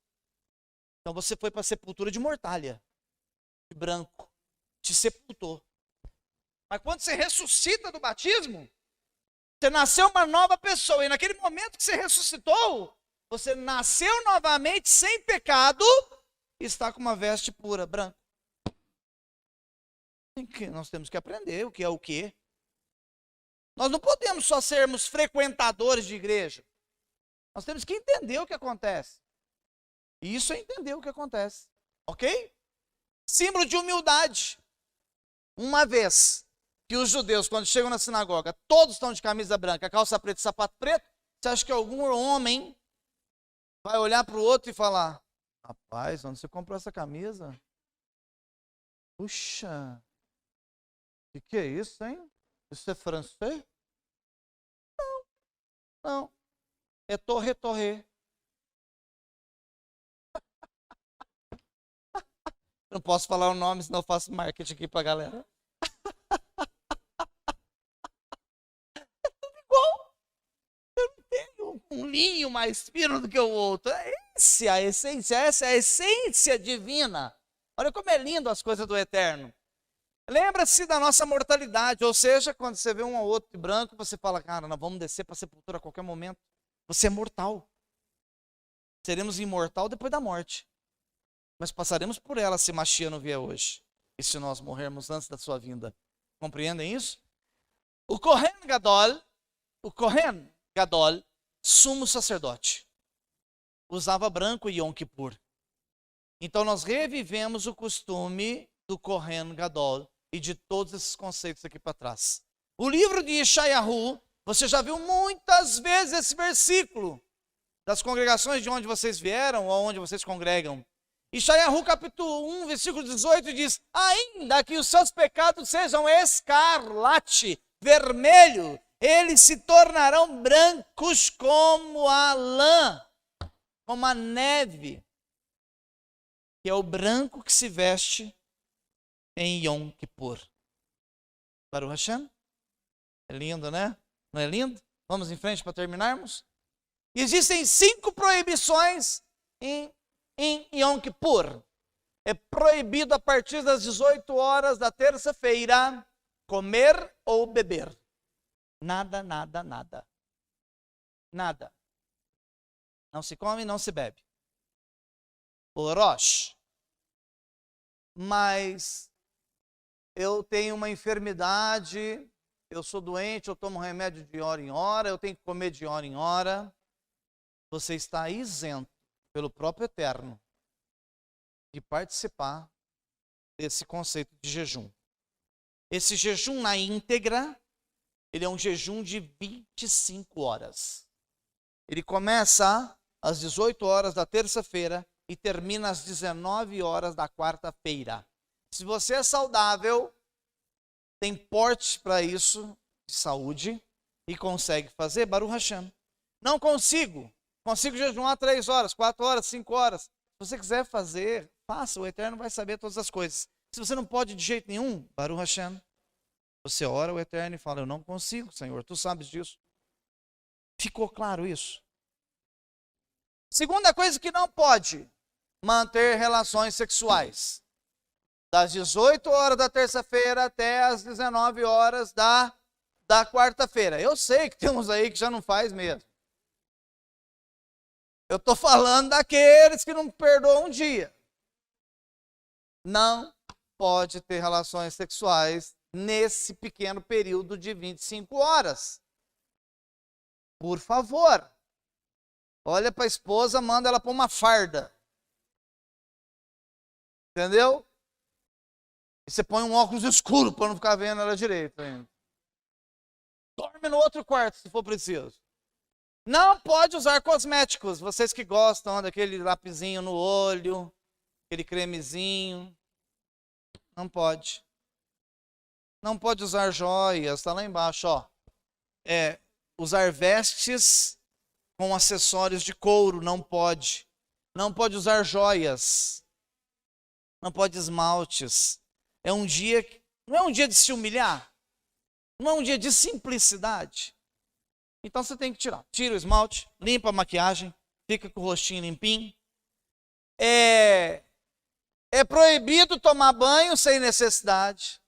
Então você foi para a sepultura de mortalha, de branco, te sepultou. Mas quando você ressuscita do batismo, você nasceu uma nova pessoa. E naquele momento que você ressuscitou, você nasceu novamente sem pecado e está com uma veste pura, branca. Nós temos que aprender o que é o quê. Nós não podemos só sermos frequentadores de igreja. Nós temos que entender o que acontece. E isso é entender o que acontece. Ok? Símbolo de humildade. Uma vez que os judeus, quando chegam na sinagoga, todos estão de camisa branca, calça preta e sapato preto, você acha que algum homem vai olhar para o outro e falar: rapaz, onde você comprou essa camisa? Puxa, o que é isso, hein? Isso é francês? Não. É torre. Não posso falar o nome, senão eu faço marketing aqui pra galera. É tudo igual. Eu não tenho um linho mais fino do que o outro. Essa é a essência divina. Olha como é lindo as coisas do eterno. Lembra-se da nossa mortalidade, ou seja, quando você vê um ou outro de branco, você fala: cara, nós vamos descer para a sepultura a qualquer momento. Você é mortal. Seremos imortal depois da morte. Mas passaremos por ela se Mashiach não vier hoje. E se nós morrermos antes da sua vinda. Compreendem isso? O Kohen Gadol, sumo sacerdote, usava branco em Yom Kippur. Então nós revivemos o costume do Kohen Gadol e de todos esses conceitos aqui para trás. O livro de Yeshayahu, você já viu muitas vezes esse versículo das congregações de onde vocês vieram ou onde vocês congregam. Yeshayahu capítulo 1, versículo 18 diz: ainda que os seus pecados sejam escarlate, vermelho, eles se tornarão brancos como a lã, como a neve, que é o branco que se veste em Yom Kippur. Baruch Hashem? É lindo, né? Não é lindo? Vamos em frente para terminarmos? E existem 5 proibições em Yom Kippur. É proibido a partir das 18 horas da terça-feira comer ou beber. Nada. Nada. Não se come, não se bebe. O Rosh. Mas eu tenho uma enfermidade, eu sou doente, eu tomo remédio de hora em hora, eu tenho que comer de hora em hora. Você está isento pelo próprio Eterno de participar desse conceito de jejum. Esse jejum na íntegra, ele é um jejum de 25 horas. Ele começa às 18 horas da terça-feira e termina às 19 horas da quarta-feira. Se você é saudável, tem porte para isso, de saúde, e consegue fazer, Baruch Hashem. Não consigo jejuar 3 horas, 4 horas, 5 horas. Se você quiser fazer, faça, o Eterno vai saber todas as coisas. Se você não pode de jeito nenhum, Baruch Hashem, você ora ao Eterno e fala, eu não consigo, Senhor, tu sabes disso. Ficou claro isso? Segunda coisa que não pode, manter relações sexuais. Das 18 horas da terça-feira até as 19 horas da quarta-feira. Eu sei que tem uns aí que já não faz mesmo. Eu estou falando daqueles que não perdoam um dia. Não pode ter relações sexuais nesse pequeno período de 25 horas. Por favor. Olha para a esposa, manda ela para uma farda. Entendeu? E você põe um óculos escuro para não ficar vendo ela direito ainda. Dorme no outro quarto, se for preciso. Não pode usar cosméticos. Vocês que gostam daquele lapisinho no olho, aquele cremezinho. Não pode. Não pode usar joias. Está lá embaixo, ó. Usar vestes com acessórios de couro. Não pode. Não pode usar joias. Não pode esmaltes. É um dia, não é um dia de se humilhar. Não é um dia de simplicidade. Então você tem que tirar. Tira o esmalte, limpa a maquiagem, fica com o rostinho limpinho. É proibido tomar banho sem necessidade.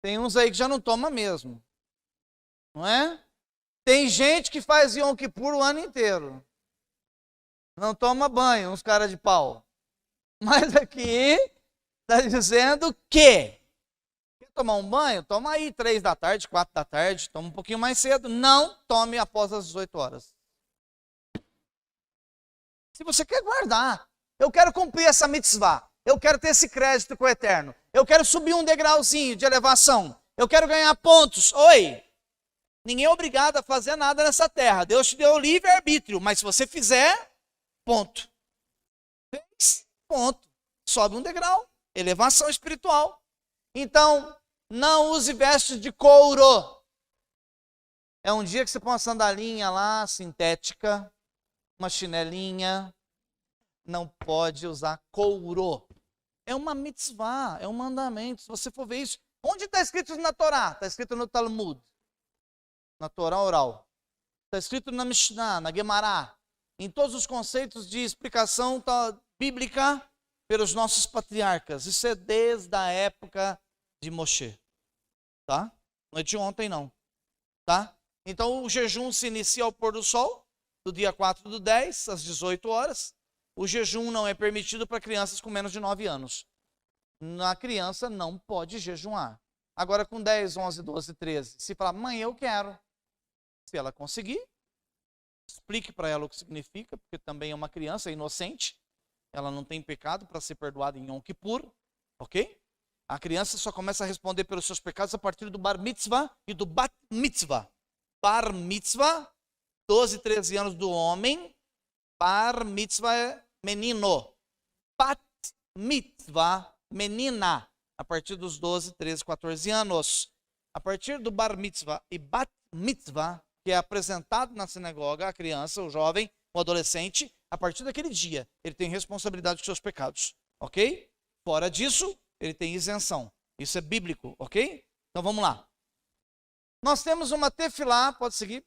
Tem uns aí que já não toma mesmo. Não é? Tem gente que faz Yom Kippur o ano inteiro. Não toma banho, uns caras de pau. Mas aqui está dizendo que quer tomar um banho? Toma aí 3 da tarde, 4 da tarde, toma um pouquinho mais cedo. Não tome após as 18 horas. Se você quer guardar, eu quero cumprir essa mitzvah, eu quero ter esse crédito com o Eterno, eu quero subir um degrauzinho de elevação, eu quero ganhar pontos. Oi, ninguém é obrigado a fazer nada nessa terra. Deus te deu o livre-arbítrio, mas se você fizer, ponto. Fez? Ponto. Sobe um degrau. Elevação espiritual. Então, não use vestes de couro. É um dia que você põe uma sandalinha lá, sintética, uma chinelinha. Não pode usar couro. É uma mitzvah, é um mandamento. Se você for ver isso, onde está escrito na Torá? Está escrito no Talmud. Na Torá oral. Está escrito na Mishnah, na Gemara. Em todos os conceitos de explicação bíblica pelos nossos patriarcas. Isso é desde a época de Moshe. Tá? Não é de ontem, não. Tá? Então, o jejum se inicia ao pôr do sol, do dia 4/10, às 18 horas. O jejum não é permitido para crianças com menos de 9 anos. A criança não pode jejuar. Agora, com 10, 11, 12, 13, se falar, mãe, eu quero. Se ela conseguir, explique para ela o que significa, porque também é uma criança, é inocente. Ela não tem pecado para ser perdoada em Yom Kippur, ok? A criança só começa a responder pelos seus pecados a partir do Bar Mitzvah e do Bat Mitzvah. Bar Mitzvah, 12, 13 anos do homem. Bar Mitzvah é menino. Bat Mitzvah, menina, a partir dos 12, 13, 14 anos. A partir do Bar Mitzvah e Bat Mitzvah, que é apresentado na sinagoga, a criança, o jovem, o adolescente, a partir daquele dia, ele tem responsabilidade com seus pecados, ok? Fora disso, ele tem isenção. Isso é bíblico, ok? Então vamos lá. Nós temos uma tefilá, pode seguir.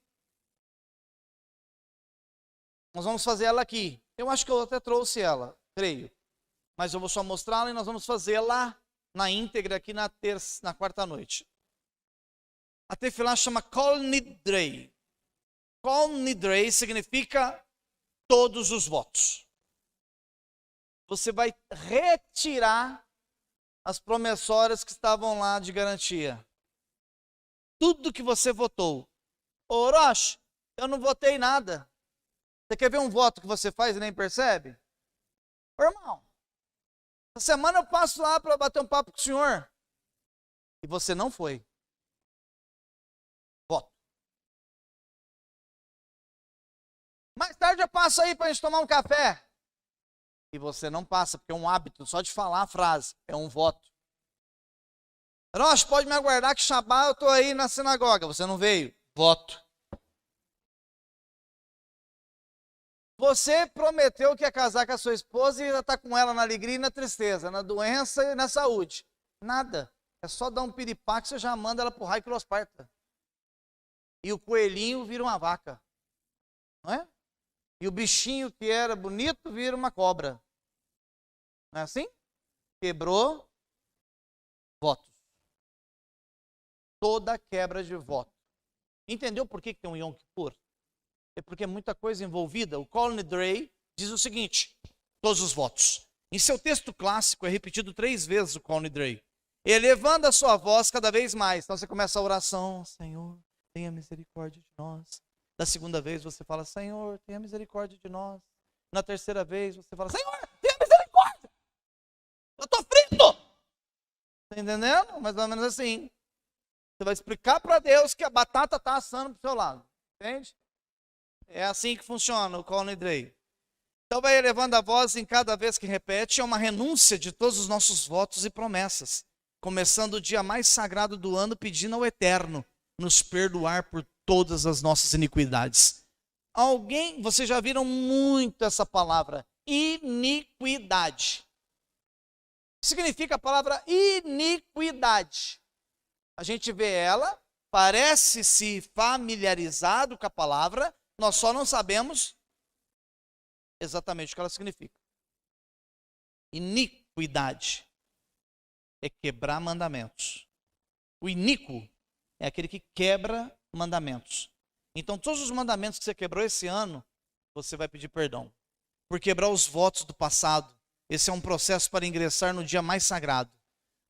Nós vamos fazer ela aqui. Eu acho que eu até trouxe ela, creio. Mas eu vou só mostrá-la e nós vamos fazê-la na íntegra aqui na quarta noite. A tefilá chama Kol Nidrei. Kol Nidrei significa todos os votos. Você vai retirar as promissórias que estavam lá de garantia. Tudo que você votou. Ô, Orochi, eu não votei nada. Você quer ver um voto que você faz e nem percebe? Ô, irmão, essa semana eu passo lá para bater um papo com o senhor. E você não foi. Voto. Mais tarde eu passo aí para a gente tomar um café. E você não passa, porque é um hábito, só de falar a frase, é um voto. Rocha, pode me aguardar que Shabá eu estou aí na sinagoga. Você não veio? Voto. Você prometeu que ia casar com a sua esposa e ia estar com ela na alegria e na tristeza, na doença e na saúde. Nada. É só dar um piripá que você já manda ela pro raio que los parta. E o coelhinho vira uma vaca. Não é? E o bichinho que era bonito vira uma cobra. Não é assim? Quebrou votos. Toda quebra de voto. Entendeu por que tem um Yom Kippur? É porque é muita coisa envolvida. O Colin Dray diz o seguinte, todos os votos. Em seu texto clássico é repetido 3 vezes o Colin Dray. Elevando a sua voz cada vez mais. Então você começa a oração, Senhor, tenha misericórdia de nós. Na segunda vez você fala, Senhor, tenha misericórdia de nós. Na terceira vez você fala, Senhor, tenha misericórdia. Eu estou frito. Está entendendo? Mais ou menos assim. Você vai explicar para Deus que a batata está assando para o seu lado. Entende? É assim que funciona o Colin Dray. Então vai elevando a voz em cada vez que repete. É uma renúncia de todos os nossos votos e promessas. Começando o dia mais sagrado do ano, pedindo ao Eterno nos perdoar por todas as nossas iniquidades. Vocês já viram muito essa palavra, iniquidade. O que significa a palavra iniquidade? A gente vê ela, parece se familiarizado com a palavra, nós só não sabemos exatamente o que ela significa. Iniquidade é quebrar mandamentos. O iníquo é aquele que quebra mandamentos. Então, todos os mandamentos que você quebrou esse ano, você vai pedir perdão. Por quebrar os votos do passado. Esse é um processo para ingressar no dia mais sagrado.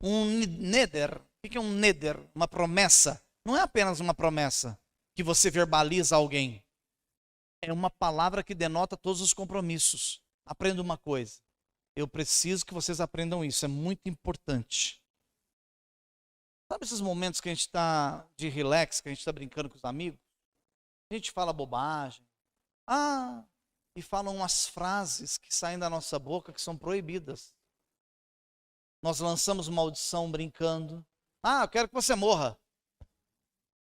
Um neder. O que é um neder? Uma promessa. Não é apenas uma promessa que você verbaliza a alguém. É uma palavra que denota todos os compromissos. Aprenda uma coisa. Eu preciso que vocês aprendam isso. É muito importante. Sabe esses momentos que a gente está de relax, que a gente está brincando com os amigos? A gente fala bobagem. E falam umas frases que saem da nossa boca que são proibidas. Nós lançamos maldição brincando. Eu quero que você morra.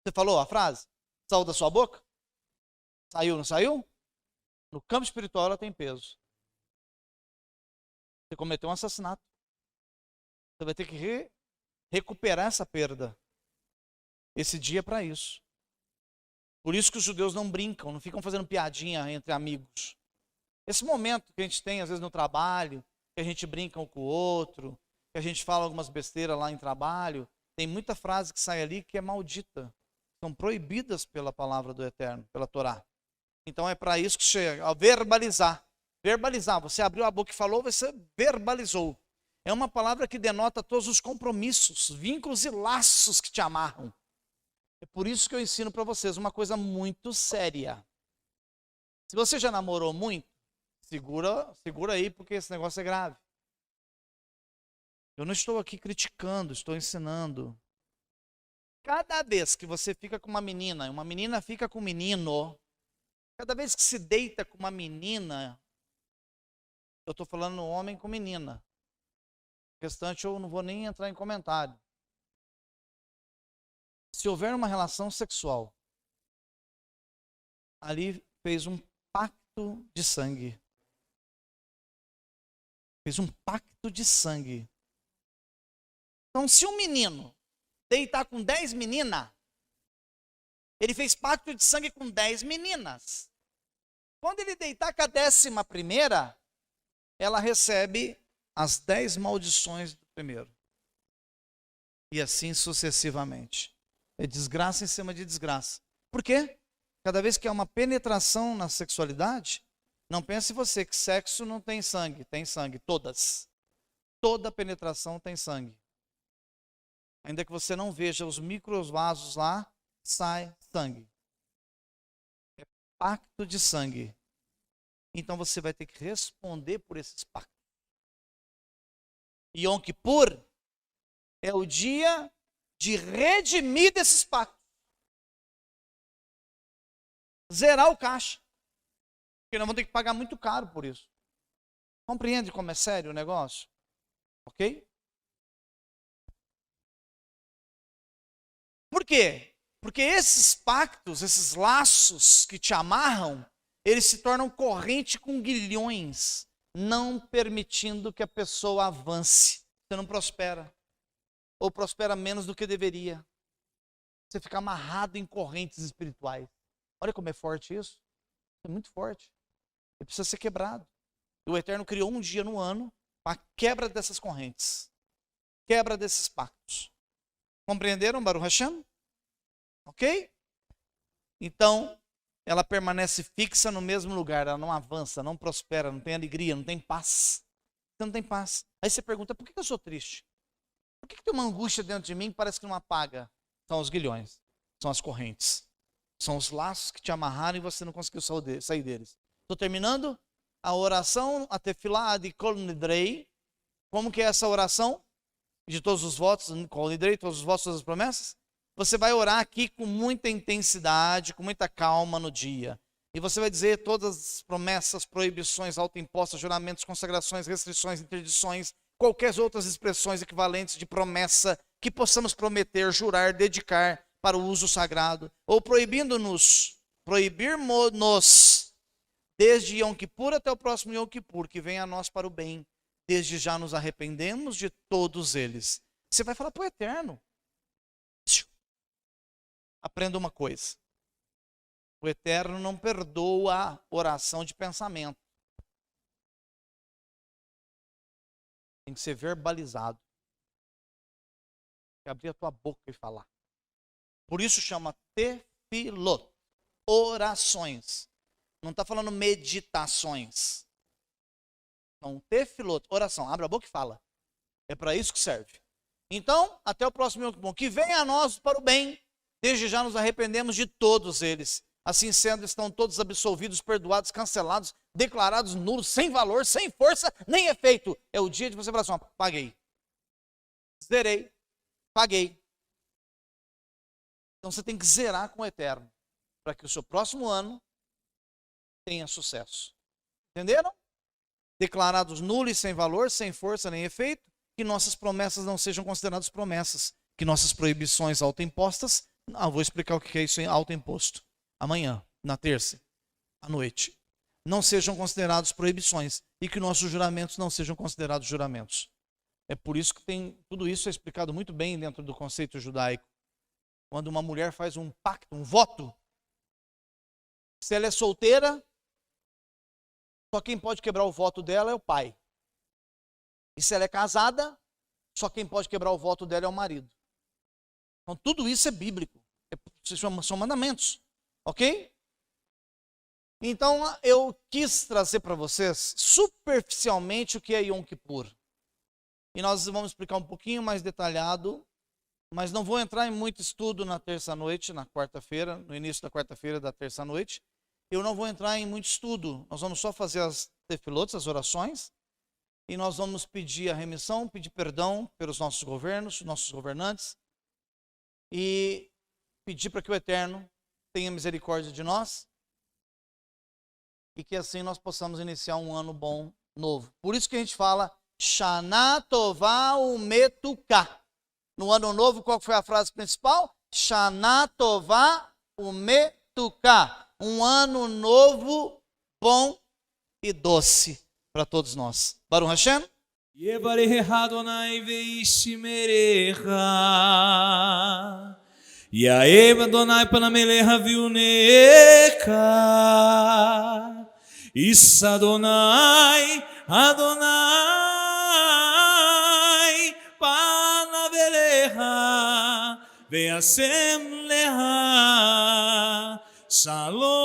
Você falou a frase? Saiu da sua boca? Saiu, não saiu? No campo espiritual ela tem peso. Você cometeu um assassinato. Você vai ter que recuperar essa perda. Esse dia é para isso. Por isso que os judeus não brincam, não ficam fazendo piadinha entre amigos. Esse momento que a gente tem, às vezes, no trabalho, que a gente brinca um com o outro, que a gente fala algumas besteiras lá em trabalho, tem muita frase que sai ali que é maldita. São proibidas pela palavra do Eterno, pela Torá. Então é para isso que chega, a verbalizar. Verbalizar, você abriu a boca e falou, você verbalizou. É uma palavra que denota todos os compromissos, vínculos e laços que te amarram. É por isso que eu ensino para vocês uma coisa muito séria. Se você já namorou muito, segura aí, porque esse negócio é grave. Eu não estou aqui criticando, estou ensinando. Cada vez que você fica com uma menina fica com um menino, cada vez que se deita com uma menina, eu estou falando homem com menina. O restante eu não vou nem entrar em comentário. Se houver uma relação sexual, ali fez um pacto de sangue. Fez um pacto de sangue. Então, se um menino deitar com 10 meninas, ele fez pacto de sangue com 10 meninas. Quando ele deitar com a 11ª, ela recebe as 10 maldições do primeiro. E assim sucessivamente. É desgraça em cima de desgraça. Por quê? Cada vez que há uma penetração na sexualidade, não pense você que sexo não tem sangue. Tem sangue, todas. Toda penetração tem sangue. Ainda que você não veja os microvasos lá, sai sangue. É pacto de sangue. Então você vai ter que responder por esses pactos. Yom Kippur é o dia de redimir desses pactos. Zerar o caixa. Porque nós vamos ter que pagar muito caro por isso. Compreende como é sério o negócio? Ok? Por quê? Porque esses pactos, esses laços que te amarram, eles se tornam corrente com guilhões, não permitindo que a pessoa avance. Você não prospera, ou prospera menos do que deveria. Você fica amarrado em correntes espirituais. Olha como é forte isso. É muito forte. Ele precisa ser quebrado. E o Eterno criou um dia no ano para a quebra dessas correntes. Quebra desses pactos. Compreenderam, Baruch Hashem? Ok? Então, ela permanece fixa no mesmo lugar. Ela não avança, não prospera, não tem alegria, não tem paz. Você não tem paz. Aí você pergunta, por que eu sou triste? Por que tem uma angústia dentro de mim que parece que não apaga? São os guilhões, são as correntes. São os laços que te amarraram e você não conseguiu sair deles. Estou terminando a oração, a tefilá de Kol Nidrei. Como que é essa oração? De todos os votos, Kol Nidrei, todos os votos, todas as promessas. Você vai orar aqui com muita intensidade, com muita calma no dia. E você vai dizer todas as promessas, proibições, autoimpostas, juramentos, consagrações, restrições, interdições, qualquer outras expressões equivalentes de promessa que possamos prometer, jurar, dedicar para o uso sagrado, ou proibirmos desde Yom Kippur até o próximo Yom Kippur, que venha a nós para o bem. Desde já nos arrependemos de todos eles. Você vai falar para o Eterno. Aprenda uma coisa. O Eterno não perdoa a oração de pensamento. Tem que ser verbalizado. Tem que abrir a tua boca e falar. Por isso chama tefilot. Orações. Não está falando meditações. Não, tefilot, oração. Abre a boca e fala. É para isso que serve. Então, até o próximo Yom Kippur. Que venha a nós para o bem. Desde já nos arrependemos de todos eles. Assim sendo, estão todos absolvidos, perdoados, cancelados, declarados nulos, sem valor, sem força, nem efeito. É o dia de você falar assim, paguei. Zerei. Paguei. Então você tem que zerar com o Eterno. Para que o seu próximo ano tenha sucesso. Entenderam? Declarados nulos, sem valor, sem força, nem efeito. Que nossas promessas não sejam consideradas promessas. Que nossas proibições autoimpostas. Vou explicar o que é isso em autoimposto. Amanhã, na terça, à noite. Não sejam considerados proibições. E que nossos juramentos não sejam considerados juramentos. É por isso que tudo isso é explicado muito bem dentro do conceito judaico. Quando uma mulher faz um pacto, um voto. Se ela é solteira, só quem pode quebrar o voto dela é o pai. E se ela é casada, só quem pode quebrar o voto dela é o marido. Então tudo isso é bíblico. São mandamentos. Ok? Então eu quis trazer para vocês superficialmente o que é Yom Kippur. E nós vamos explicar um pouquinho mais detalhado, mas não vou entrar em muito estudo na terça-noite, na quarta-feira, no início da quarta-feira da terça-noite. Eu não vou entrar em muito estudo. Nós vamos só fazer as tefilotes, as orações, e nós vamos pedir a remissão, pedir perdão pelos nossos governos, nossos governantes, e pedir para que o Eterno tenha misericórdia de nós e que assim nós possamos iniciar um ano bom, novo. Por isso que a gente fala Shana Tová Umetuká. No ano novo, qual foi a frase principal? Shana Tová Umetuká. Um ano novo, bom e doce para todos nós. Baruch Hashem. Yevarecha Adonai veishmerecha. Yaev Adonai panamelecha viunecha. Issa Adonai, Adonai panavelecha. Veasem lecha. Shalom.